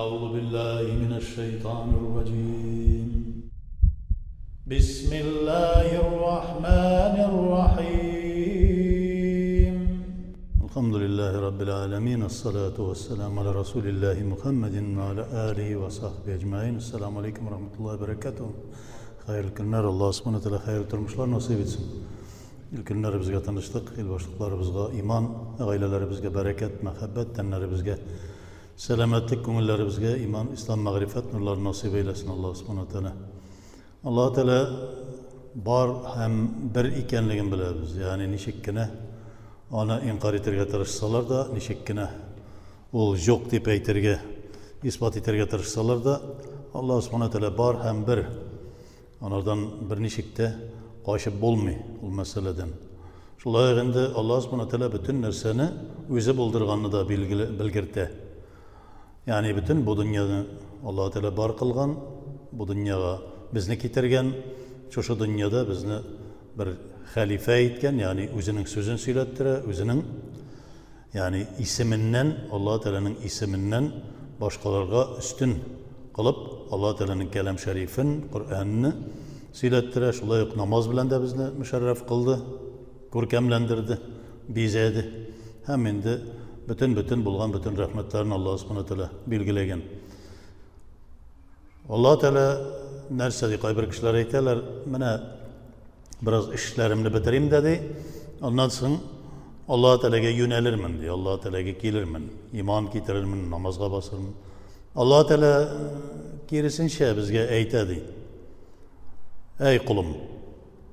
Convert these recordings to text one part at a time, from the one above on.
أعوذ بالله من الشيطان الرجيم بسم الله الرحمن الرحيم الحمد لله رب العالمين الصلاة والسلام على رسول الله محمد وعلى آله وصحبه أجمعين السلام عليكم ورحمة الله وبركاته خير günler Allah subhanahu wa ta'ala hayırlı turmuşlar nasip etsin. İlk günler bizge tanıştık, il başlıkları bizge iman, aileleri bizge bereket, muhabbet, tenleri bizge selametlik, konuları bizge iman, İslam, mağrifet, nurları nasip eylesin Allah subhanahu wa ta'ala. Allah Teala bar hem bir ikenligin biliriz. Yani nişekkine ona inkar etirge tırışsalar da nişekkine ol yok deyip eytirge ispat etirge tırışsalar da Allah subhanahu wa ta'ala bar hem bir onlardan bir nişekte kaşıp bulmuyor bu meseleden. Şulay endi Allah subhanahu wa ta'ala bütün nerseni özü buldurganını da bilgirte. Yani bütün bu dünyada Allah Teala bar kılgan, bu dünyaya bizni getirgen, şu dünyada bizni bir halife etken, yani özünün sözünü söylettire, özünün yani isiminden, Allah Teala'nın isiminden başkalarına üstün kılıp Allah Teala'nın kelam şerifin, Kur'an'ını söylettire, şulay namaz bilen de bizni müşerref kıldı, görkemlendirdi, bizedi. Hem indi bütün bulgan bütün rahmetlerini Allah subhanahu wa ta'ala bilgilegen. Allah Teala nerse di bir kişiler eyteler, mene biraz işlerimni bitireyim dedi. Ondan sonra Allah Teala'ya yönelirmin diye, Allah Teala'ya gelirmin, iman getirirmin, namazga basırmin. Allah Teala gerisin şey bizge eytedi. Ey kulum,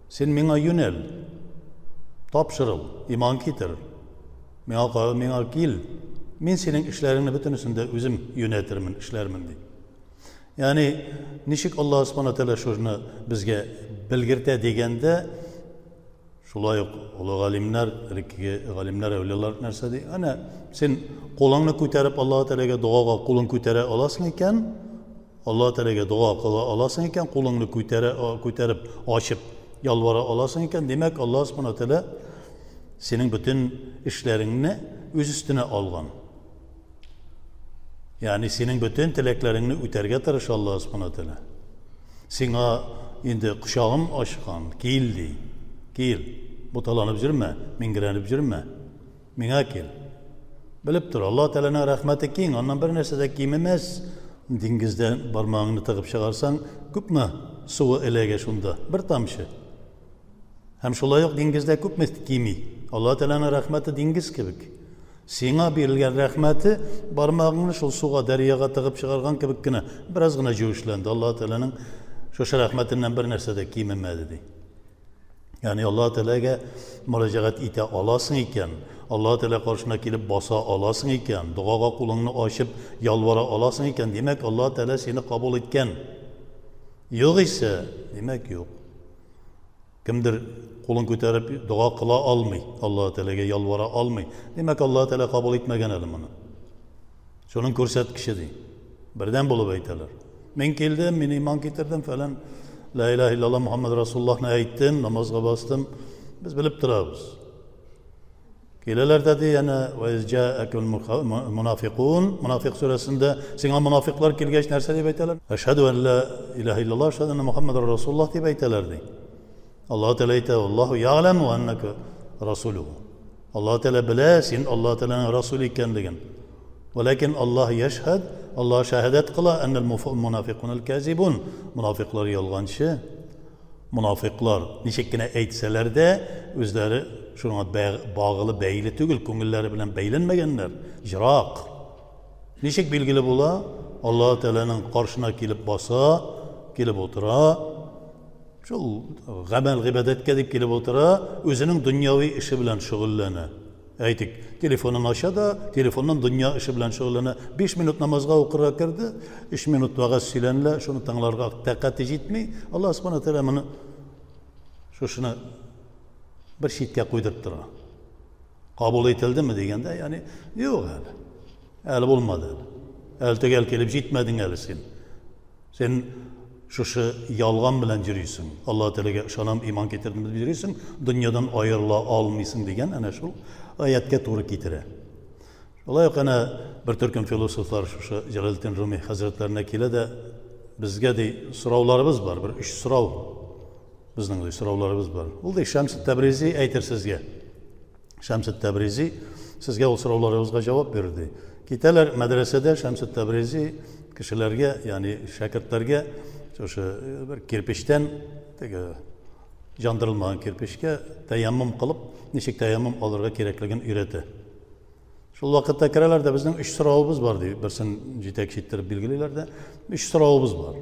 sen mena yönel, tapşırıl, iman getir. Mena gel, men senin işlerini bütünüsünde özüm yönetirmin, işlermin diye. Yani nişik Allah subhanahu wa ta'ala şunu bizge bilgirte degende şulay yok, ulu galimler, evliyalar nerse diye. Ana sen kolunu ko'tarib Allah Teala'ga duoga qo'lin ko'tara olasın ekan, Allah Teala'ga duo qila olasın ekan, qo'lingni ko'tarib ochib yalvara olasın ekan, demek Allah subhanahu wa ta'ala senin bütün işlerini öz üstüne algan. Yani senin bütün tileklerini öterge tırış Allah subhanahu wa ta'ala. Sana indi kuşağım aşıkan, geldi, gel. Butalanıp jirme, mingirenip jirme, mine gel. Bilip dur, Allah Teala'nın rahmeti keyin, ondan bir nerse de kiyememez. Dingizden parmağını tıkıp çıkarsan, küpme suyu elege şunda, bir tamşı. Hem şulay yok dingizde küpme kiyemi. Allah Teala'nın rahmeti dingiz kibik. Sana berilgen rahmeti parmağını şu suya, deryaga tıkıp çıkargan kibikkine biraz gına jövüşlendi. Allah Teala'nın şu rahmetinden bir nerse de kiyememedi diye. Yani Allah Teala'ya müracaat ite alasın iken, Allah Teala karşına gelip basa alasın iken, duaga kulunu açıp yalvara alasın iken, demek Allah Teala seni kabul etken. Yok ise demek yok. Kimdir kulun ko'tarib dua kıla almay, Allah Teala'ga yalvara almay. Demek Allah Teala kabul etmegen elimini. Şunun ko'rsatkişi değil. Birden bulup aytalar. Men keldim, men iman getirdim falan. La ilahe illallah Muhammed Resulullah'ını aytdim, namazga bastım. Biz bilip turabız. Keleler dedi yani ve izca'ekul munafiqun, Münafık suresinde sana münafıklar kelgeç nerse deyip aytalar. Eşhedü en la ilahe illallah, eşhedü enne Muhammed Resulullah deyip aytalar dey. Allah Teala ayta Allahu ya'lemu enneke rasuluhu. Allah Teala bilesin Allah Teala'nın Resulü ikenligin. Velakin Allah yeşhed, Allah şehadet kıla ennel munafikunel kazibun. Münafıklar yalgancı. Münafıklar nişekkine eytseler de özleri şuna bağlı beyli tügül, köngülleri bilen beylenmegenler. Jirak. Nişek bilgili bula Allah Teala'nın karşına gelip basa, gelip otura. Şu gamel gıbedet kedip gelip otura, özünün dünyavi işi bilen şugullene. Aytik, telefonun aşağıda, telefonun dünya işi bilen şugullene. 5 minut namazga okura kirdi, 3 minut vaaz silenle, şunu tanlarga takat etmey. Allah subhanahu wa ta'ala bunu şuna bir şitke koydurttura. Kabul etildi mi degende, yani yok hali. Hali olmadı. Hali gel kelip jitmedin hali sen. Sen şu yalgan bilen jürüysün. Allah Teala'ga şanam iman getirdiğimiz bilirsin. Dünyadan ayrıla almıyorsun degen ana şu ayetke doğru getire. Шулай ук bir төркем философлар шушы Jaloliddin Rumi хәзрәтләренә килә дә безгә ди сорауларыбыз бар, bir 3 сорау. Безнең ди сорауларыбыз бар. Ул ди Шәмс Тәбризи әйтер сезгә. Шәмс Тәбризи сезгә ул сорауларыбызга җавап бирде. Китәләр мәдрәсәдә Шәмс Тәбризи кешеләргә, ягъни шәкертләргә шушы bir кирпичтән теге жандырылмаган кирпичкә таяммум кылып, ничек таяммум алырга кирәклеген өйрәтә. Шул вакытта керәләр дә безнең 3 сораубыз бар ди. Берсен җитәкче иттереп билгелиләр дә 3 сораубыз бар.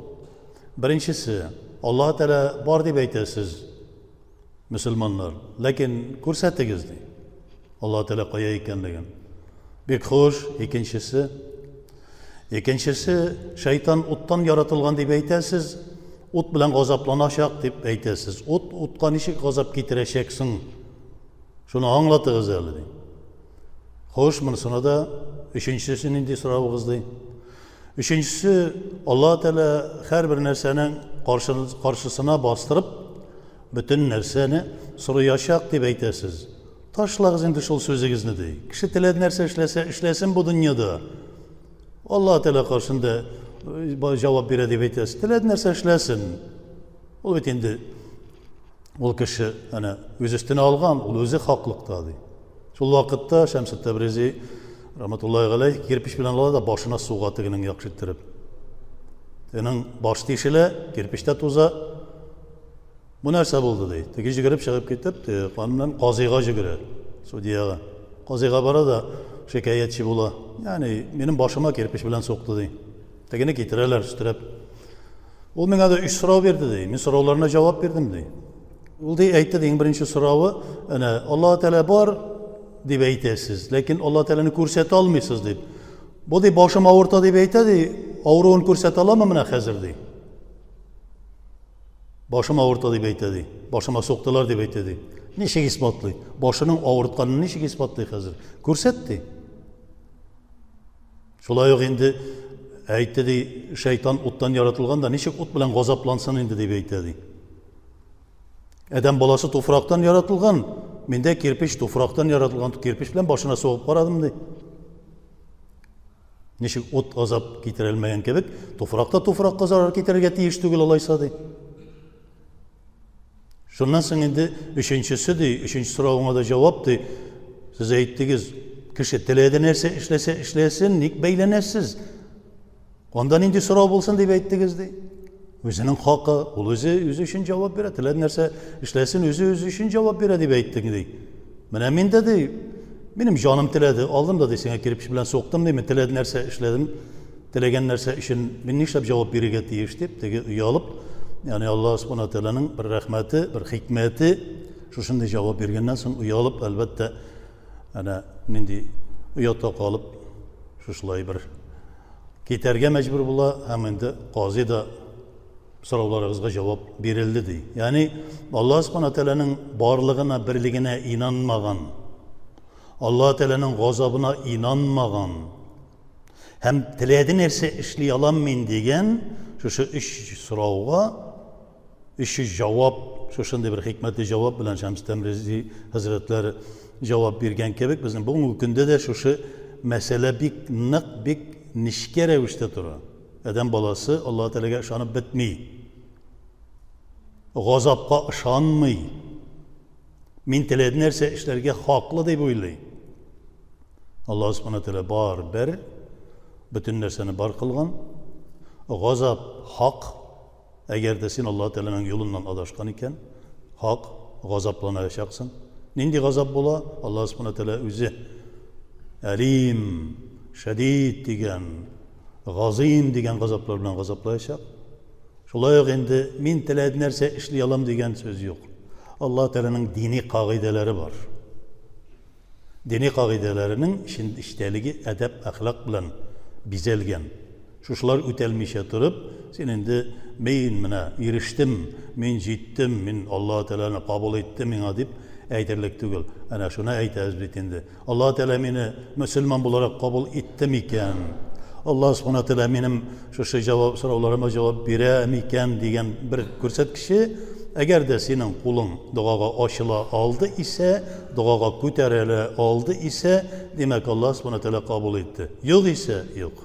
Беренчесе, Аллаһ Тәала бар дип әйтәсез, мөселманнар, ләкин күрсәтегез ди. Аллаһ Тәала кая икәнлеген. Бик хуш. Икенчесе, шайтан уттан яратылган дип әйтәсез, ут белән газапланачак дип әйтәсез. Утка ничек газап китерәчәксең? Шуны аңлатыгыз әле ди. Хош, монысына да өченчесе нинди сорауыгыз ди. Өченчесе, Аллаһ Тәала һәрбер нәрсәнең каршысына бастырып, бүтән нәрсәне сораячак дип әйтәсез. Ташлагыз инде шул сүзегезне ди. Кеше теләгән нәрсә эшләсен бу дөньяда. Аллаһ Тәала каршында җавап бирә дип әйтәсез. Теләгән нәрсә эшләсен. Ул бит инде ул кеше үз өстенә алган, ул үзе хаклыкта ди. Шул вакытта Шәмс Тәбризи рахматуллаһи галейх кирпич белән ала да башына суга тегенең яхшы иттереп. Теның баш тишелә, кирпичтә туза. Бу нәрсә булды ди. Теге җигереп чыгып китеп, кануннан казыйга җигерә, судьяга. Казыйга бара да шикаятчы була. Ягъни минем башыма кирпич белән сукты ди. Тегене китерәләр үстереп. Ул миңа да 3 сорау бирде ди. Мин сорауларына җавап бирдем ди. Ул ди әйтте ди, иң беренче соравы, Аллаһ Тәала бар дип әйтәсез, ләкин Аллаһ Тәаланы күрсәтә алмыйсыз дип. Бу ди башым авырта дип әйтә ди, авыруын күрсәтә аламы менә хәзер ди. Башым авырта дип әйтә ди. Башыма соктылар дип әйтә ди. Ничек исбатлый? Башының авыртканын ничек исбатлый хәзер? Күрсәт ди. Шулай ук инде әйтте ди, шайтан уттан яратылган да ничек ут белән газаплансын инде дип әйтә ди. Адам баласы туфрактан яратылган. Миндә кирпич туфрактан яратылган, кирпич белән башына сугып карадым ди. Ничек ут азап китерә алмаган кебек, туфракка зарар китерергә тиеш түгел алайса ди. Шуннан соң инде өченчесе ди, өченче соравыңа да җавап ди. Сез әйттегез, кеше теләгән нәрсә эшләсен, ник бәйләнәсез? Анда нинди сорау булсын дип әйттегез ди. Үзенең хакы, ул үзе өчен җавап бирә. Теләгән нәрсә эшләсен, үзе өчен җавап бирә дип әйттең ди. Менә мин дә ди, минем җаным теләде, алдым да ди, сиңа кирпич белән соктым ди, мен теләгән нәрсә эшләдем. Теләгән нәрсә өчен мин нишләп җавап бирергә тиеш дип, теге уялып, ягъни Аллаһ Субханаһу Тәаланың bir рәхмәте, bir хикмәте, шушындай җавап биргәннән соң уялып, әлбәттә, нинди уятта калып, шушылай bir китәргә мәҗбүр була, һәм инде казый да сорауларыгызга җавап бирелде ди. Ягъни Аллаһ Субханаһу Тәаланың барлыгына, бирлегенә инанмаган, Аллаһ Тәаланың газабына инанмаган, һәм теләгән нәрсә эшли алам мин дигән шушы 3 сорауга 3 җавап, шушындай bir хикмәтле җавап белән Шәмс Тәбризи хәзрәтләре җавап биргән кебек, безнең бүгенге көндә дә шушы мәсьәлә бик нык, бик нечкә рәвештә тора. Адам баласы Аллаһ Тәаләгә ышанып бетми. Газапка ышанмый. Мин теләгән нәрсә эшләргә хаклы дип уйлый. Аллаһ Субханаһу Тәала бар, бер, бүтән нәрсәне бар кылган. Газап хак. Әгәр дә син Аллаһ Тәаланың юлыннан адашкан икән, хак газапланачаксың. Нинди газап була? Аллаһ Субханаһу Тәала үзе Әлим, Шадид дигән, Газим дигән газаплар белән газаплаячак. Шулай ук инде мин теләгән нәрсә эшли алам дигән сүз юк. Аллаһ Тәаланың дини кагыйдәләре бар. Дини кагыйдәләренең иштәлеге әдәп, әхлак белән бизәлгән. Шушылар үтәлмичә торып, син инде мин менә ирештем, мин җиттем, мин Аллаһ Тәаланы кабул иттем миңа дип әйтерлек түгел. Әнә шуны әйтәбез бит инде. Аллаһ Тәала мине мөселман буларак кабул итте микән? Аллаһ Субханаһу Тәала минем шушы җавап сорауларыма җавап бирә микән дигән bir күрсәткече Agar da sening qo'ling duoga ochila oldi ise, duoga ko'tarila oldi ise, demak Alloh subhanahu va taolo qabul etdi. Yo'q ise, yo'q.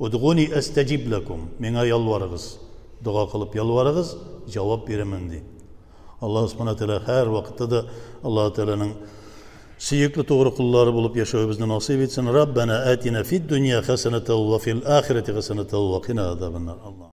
Udg'uni astajib lakum. Menga yalvarig'iz. Duo qilib yalvarig'iz, javob beraman deydi. Alloh subhanahu va taolo har vaqtda Alloh taolaning suyukli to'g'ri qullari bo'lib yashashimizni nasib etsin. Rabbana atina fid dunya hasanatan va fil oxirati hasanatan va qina azabannar.